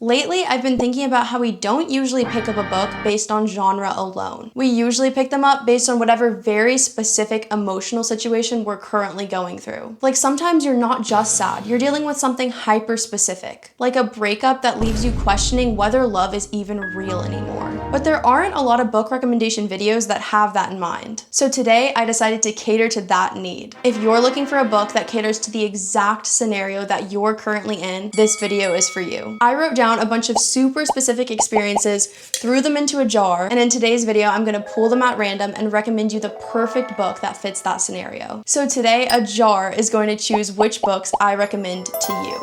Lately, I've been thinking about how we don't usually pick up a book based on genre alone. We usually pick them up based on whatever very specific emotional situation we're currently going through. Like sometimes you're not just sad, you're dealing with something hyper specific, like a breakup that leaves you questioning whether love is even real anymore. But there aren't a lot of book recommendation videos that have that in mind. So today, I decided to cater to that need. If you're looking for a book that caters to the exact scenario that you're currently in, this video is for you. I wrote down a bunch of super specific experiences, threw them into a jar, and in today's video, I'm gonna pull them at random and recommend you the perfect book that fits that scenario. So today, a jar is going to choose which books I recommend to you.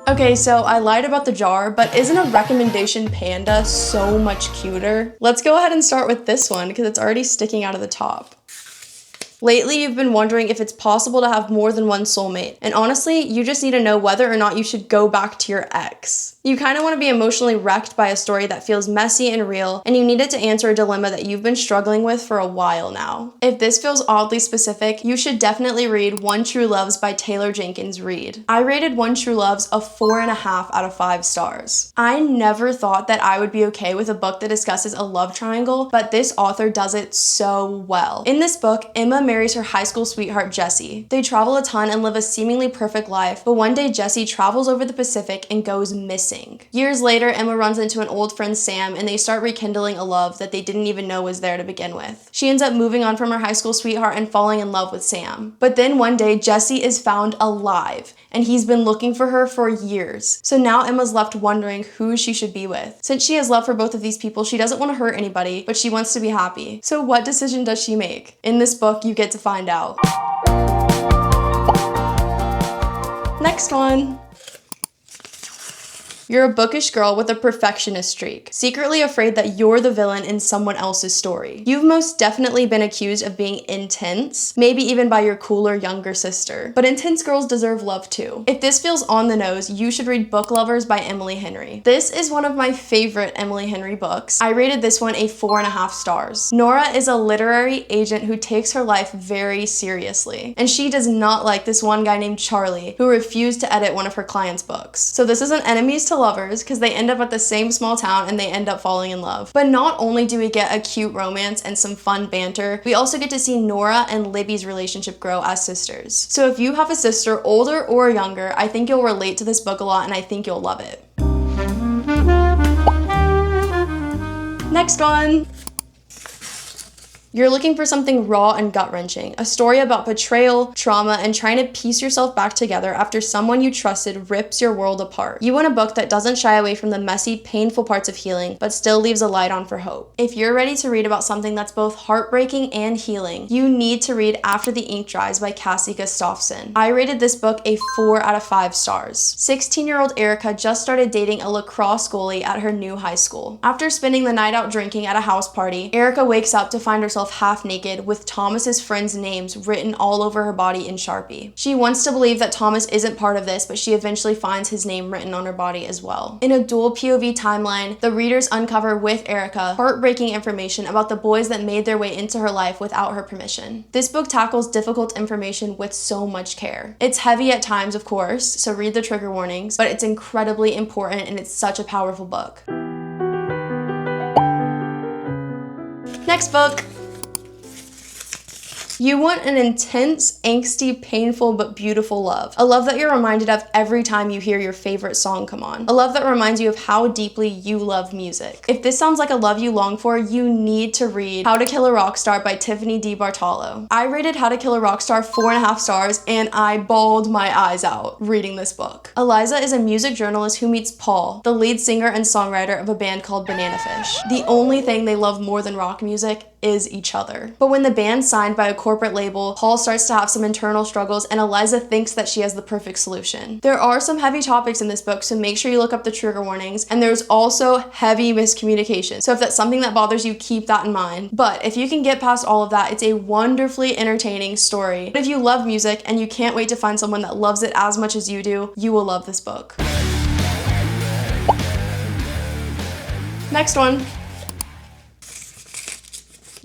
Okay, so I lied about the jar, but isn't a recommendation panda so much cuter? Let's go ahead and start with this one because it's already sticking out of the top. Lately, you've been wondering if it's possible to have more than one soulmate, and honestly, you just need to know whether or not you should go back to your ex. You kind of want to be emotionally wrecked by a story that feels messy and real, and you needed to answer a dilemma that you've been struggling with for a while now. If this feels oddly specific, you should definitely read One True Loves by Taylor Jenkins Reid. I rated One True Loves a 4.5 out of 5 stars. I never thought that I would be okay with a book that discusses a love triangle, but this author does it so well. In this book, Emma marries her high school sweetheart Jessie. They travel a ton and live a seemingly perfect life, but one day Jessie travels over the Pacific and goes missing. Years later, Emma runs into an old friend Sam and they start rekindling a love that they didn't even know was there to begin with. She ends up moving on from her high school sweetheart and falling in love with Sam. But then one day, Jessie is found alive and he's been looking for her for years. So now Emma's left wondering who she should be with. Since she has love for both of these people, she doesn't want to hurt anybody, but she wants to be happy. So what decision does she make? In this book, you get to find out. Next one. You're a bookish girl with a perfectionist streak, secretly afraid that you're the villain in someone else's story. You've most definitely been accused of being intense, maybe even by your cooler younger sister. But intense girls deserve love too. If this feels on the nose, you should read Book Lovers by Emily Henry. This is one of my favorite Emily Henry books. I rated this one a 4.5 stars. Nora is a literary agent who takes her life very seriously, and she does not like this one guy named Charlie who refused to edit one of her clients' books. So this isn't enemies to lovers because they end up at the same small town and they end up falling in love. But not only do we get a cute romance and some fun banter, we also get to see Nora and Libby's relationship grow as sisters. So if you have a sister, older or younger, I think you'll relate to this book a lot and I think you'll love it. Next one. You're looking for something raw and gut-wrenching, a story about betrayal, trauma, and trying to piece yourself back together after someone you trusted rips your world apart. You want a book that doesn't shy away from the messy, painful parts of healing, but still leaves a light on for hope. If you're ready to read about something that's both heartbreaking and healing, you need to read After the Ink Dries by Cassie Gustafson. I rated this book a 4 out of 5 stars. 16-year-old Erica just started dating a lacrosse goalie at her new high school. After spending the night out drinking at a house party, Erica wakes up to find herself half naked with Thomas's friends' names written all over her body in Sharpie. She wants to believe that Thomas isn't part of this, but she eventually finds his name written on her body as well. In a dual POV timeline, the readers uncover with Erica heartbreaking information about the boys that made their way into her life without her permission. This book tackles difficult information with so much care. It's heavy at times, of course, so read the trigger warnings, but it's incredibly important and it's such a powerful book. Next book. You want an intense, angsty, painful, but beautiful love. A love that you're reminded of every time you hear your favorite song come on. A love that reminds you of how deeply you love music. If this sounds like a love you long for, you need to read How to Kill a Rock Star by Tiffany D. Bartolo. I rated How to Kill a Rock Star 4.5 stars, and I bawled my eyes out reading this book. Eliza is a music journalist who meets Paul, the lead singer and songwriter of a band called Banana Fish. The only thing they love more than rock music is each other. But when the band's signed by a corporate label, Paul starts to have some internal struggles and Eliza thinks that she has the perfect solution. There are some heavy topics in this book, so make sure you look up the trigger warnings, and there's also heavy miscommunication. So if that's something that bothers you, keep that in mind. But if you can get past all of that, it's a wonderfully entertaining story. But if you love music and you can't wait to find someone that loves it as much as you do, you will love this book. Next one.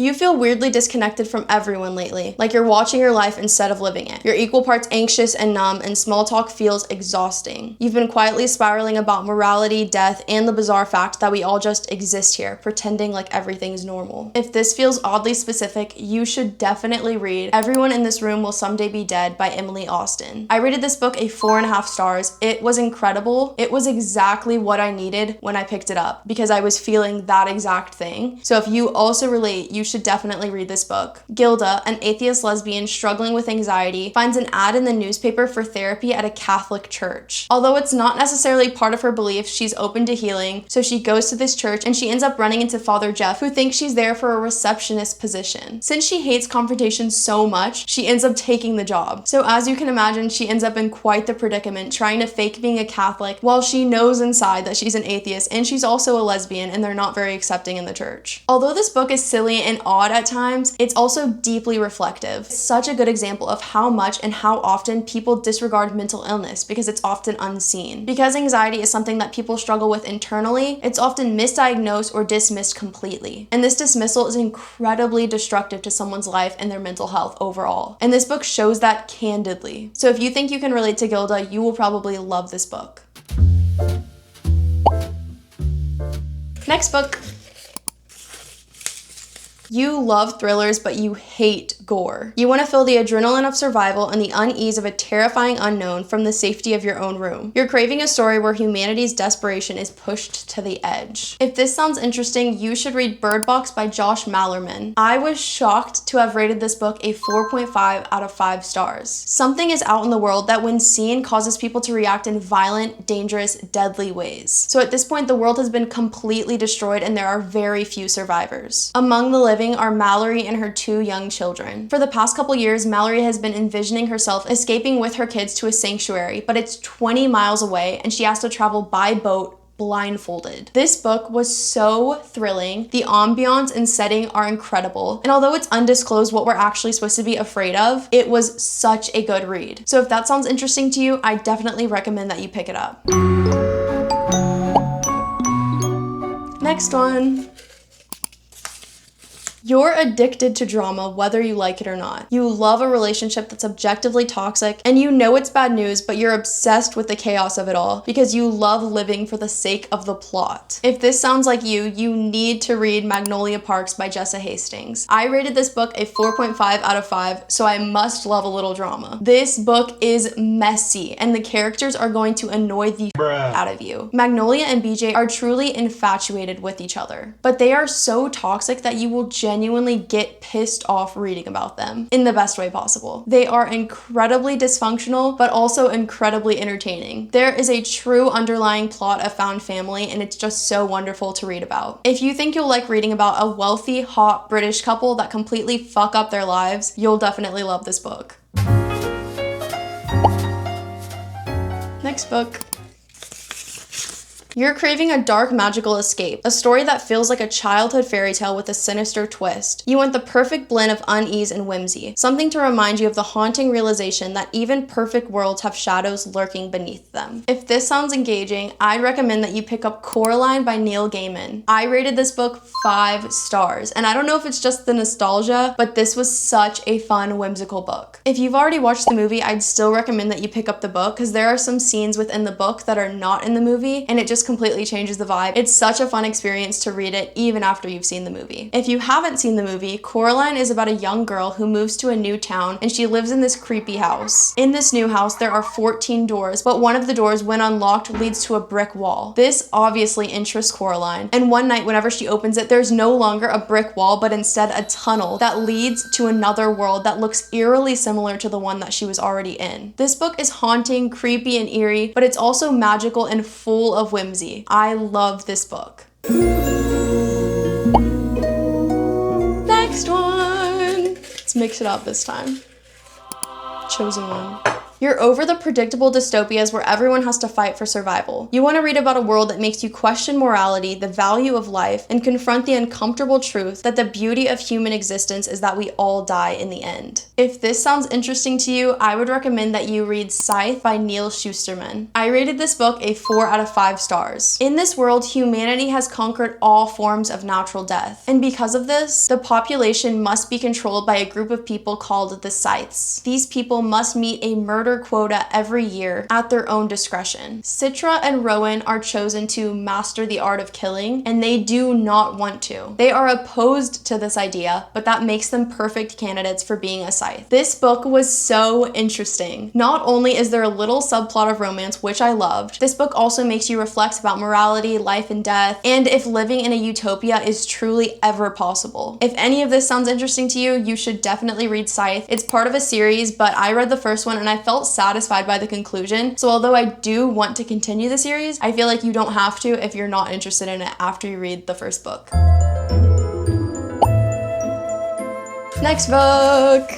You feel weirdly disconnected from everyone lately, like you're watching your life instead of living it. You're equal parts anxious and numb, and small talk feels exhausting. You've been quietly spiraling about morality, death, and the bizarre fact that we all just exist here, pretending like everything's normal. If this feels oddly specific, you should definitely read Everyone in This Room Will Someday Be Dead by Emily Austen. I rated this book a 4.5 stars. It was incredible. It was exactly what I needed when I picked it up because I was feeling that exact thing. So if you also relate, you should definitely read this book. Gilda, an atheist lesbian struggling with anxiety, finds an ad in the newspaper for therapy at a Catholic church. Although it's not necessarily part of her beliefs, she's open to healing, so she goes to this church and she ends up running into Father Jeff, who thinks she's there for a receptionist position. Since she hates confrontation so much, she ends up taking the job. So as you can imagine, she ends up in quite the predicament trying to fake being a Catholic while she knows inside that she's an atheist and she's also a lesbian and they're not very accepting in the church. Although this book is silly and odd at times, it's also deeply reflective. It's such a good example of how much and how often people disregard mental illness because it's often unseen. Because anxiety is something that people struggle with internally, it's often misdiagnosed or dismissed completely. And this dismissal is incredibly destructive to someone's life and their mental health overall. And this book shows that candidly. So if you think you can relate to Gilda, you will probably love this book. Next book. You love thrillers, but you hate gore. You want to feel the adrenaline of survival and the unease of a terrifying unknown from the safety of your own room. You're craving a story where humanity's desperation is pushed to the edge. If this sounds interesting, you should read Bird Box by Josh Malerman. I was shocked to have rated this book a 4.5 out of 5 stars. Something is out in the world that when seen causes people to react in violent, dangerous, deadly ways. So at this point, the world has been completely destroyed and there are very few survivors. Among the living are Mallory and her 2 young children. For the past couple years, Mallory has been envisioning herself escaping with her kids to a sanctuary, but it's 20 miles away and she has to travel by boat blindfolded. This book was so thrilling. The ambiance and setting are incredible. And although it's undisclosed what we're actually supposed to be afraid of, it was such a good read. So if that sounds interesting to you, I definitely recommend that you pick it up. Next one. You're addicted to drama whether you like it or not. You love a relationship that's objectively toxic and you know it's bad news, but you're obsessed with the chaos of it all because you love living for the sake of the plot. If this sounds like you need to read Magnolia Parks by Jessa Hastings. I rated this book a 4.5 out of 5, so I must love a little drama. This book is messy and the characters are going to annoy the out of you. Magnolia and BJ are truly infatuated with each other, but they are so toxic that you will genuinely get pissed off reading about them in the best way possible. They are incredibly dysfunctional, but also incredibly entertaining. There is a true underlying plot of found family, and it's just so wonderful to read about. If you think you'll like reading about a wealthy, hot British couple that completely fuck up their lives, you'll definitely love this book. Next book. You're craving a dark magical escape, a story that feels like a childhood fairy tale with a sinister twist. You want the perfect blend of unease and whimsy, something to remind you of the haunting realization that even perfect worlds have shadows lurking beneath them. If this sounds engaging, I'd recommend that you pick up Coraline by Neil Gaiman. I rated this book 5 stars, and I don't know if it's just the nostalgia, but this was such a fun, whimsical book. If you've already watched the movie, I'd still recommend that you pick up the book because there are some scenes within the book that are not in the movie, and it just completely changes the vibe. It's such a fun experience to read it even after you've seen the movie. If you haven't seen the movie, Coraline is about a young girl who moves to a new town and she lives in this creepy house. In this new house, there are 14 doors, but one of the doors, when unlocked, leads to a brick wall. This obviously interests Coraline, and one night whenever she opens it, there's no longer a brick wall, but instead a tunnel that leads to another world that looks eerily similar to the one that she was already in. This book is haunting, creepy, and eerie, but it's also magical and full of whimsy. I love this book. Next one. Let's mix it up this time. Chosen one. You're over the predictable dystopias where everyone has to fight for survival. You want to read about a world that makes you question morality, the value of life, and confront the uncomfortable truth that the beauty of human existence is that we all die in the end. If this sounds interesting to you, I would recommend that you read Scythe by Neil Shusterman. I rated this book a 4 out of 5 stars. In this world, humanity has conquered all forms of natural death. And because of this, the population must be controlled by a group of people called the Scythes. These people must meet a murder quota every year at their own discretion. Citra and Rowan are chosen to master the art of killing, and they do not want to. They are opposed to this idea, but that makes them perfect candidates for being a Scythe. This book was so interesting. Not only is there a little subplot of romance, which I loved, this book also makes you reflect about morality, life and death, and if living in a utopia is truly ever possible. If any of this sounds interesting to you, you should definitely read Scythe. It's part of a series, but I read the first one and I felt satisfied by the conclusion. So although I do want to continue the series, I feel like you don't have to if you're not interested in it after you read the first book. Next book!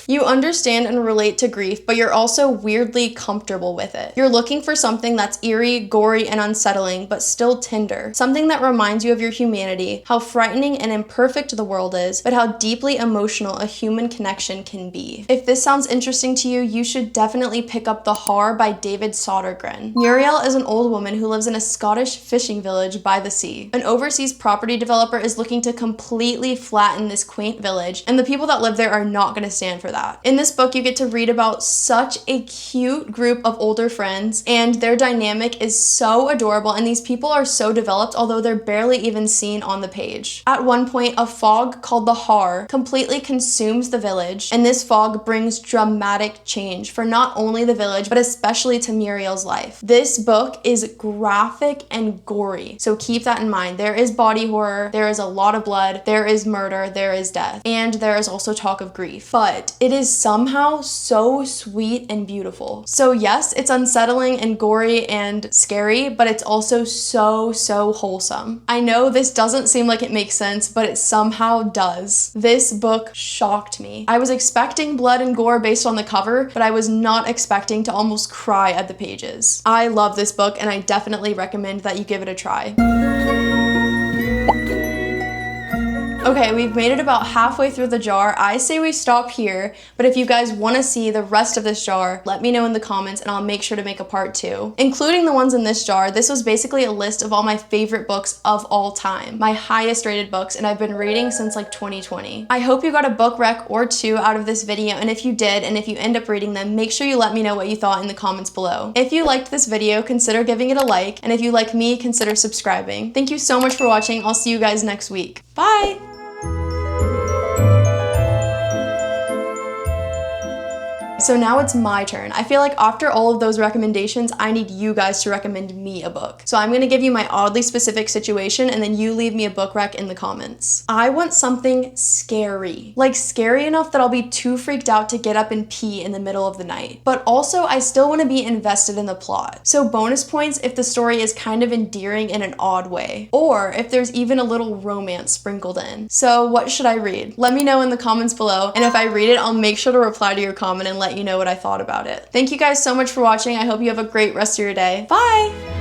You understand and relate to grief, but you're also weirdly comfortable with it. You're looking for something that's eerie, gory, and unsettling, but still tender. Something that reminds you of your humanity, how frightening and imperfect the world is, but how deeply emotional a human connection can be. If this sounds interesting to you, you should definitely pick up The Har by David Sodergren. Muriel is an old woman who lives in a Scottish fishing village by the sea. An overseas property developer is looking to completely flatten this quaint village, and the people that live there are not going to stand for that. In this book, you get to read about such a cute group of older friends, and their dynamic is so adorable, and these people are so developed, although they're barely even seen on the page. At one point, a fog called the Har completely consumes the village, and this fog brings dramatic change for not only the village, but especially to Muriel's life. This book is graphic and gory, so keep that in mind. There is body horror, there is a lot of blood, there is murder, there is death, and there is also talk of grief. But it is somehow so sweet and beautiful. So yes, it's unsettling and gory and scary, but it's also so wholesome. I know this doesn't seem like it makes sense, but it somehow does. This book shocked me. I was expecting blood and gore based on the cover, but I was not expecting to almost cry at the pages. I love this book, and I definitely recommend that you give it a try. Okay, we've made it about halfway through the jar. I say we stop here, but if you guys want to see the rest of this jar, let me know in the comments and I'll make sure to make a part 2. Including the ones in this jar, this was basically a list of all my favorite books of all time, my highest rated books, and I've been reading since like 2020. I hope you got a book rec or 2 out of this video, and if you did, and if you end up reading them, make sure you let me know what you thought in the comments below. If you liked this video, consider giving it a like, and if you like me, consider subscribing. Thank you so much for watching. I'll see you guys next week. Bye! So now it's my turn. I feel like after all of those recommendations, I need you guys to recommend me a book. So I'm gonna give you my oddly specific situation, and then you leave me a book rec in the comments. I want something scary. Like scary enough that I'll be too freaked out to get up and pee in the middle of the night. But also I still wanna be invested in the plot. So bonus points if the story is kind of endearing in an odd way, or if there's even a little romance sprinkled in. So what should I read? Let me know in the comments below, and if I read it, I'll make sure to reply to your comment and let you know what I thought about it. Thank you guys so much for watching. I hope you have a great rest of your day. Bye!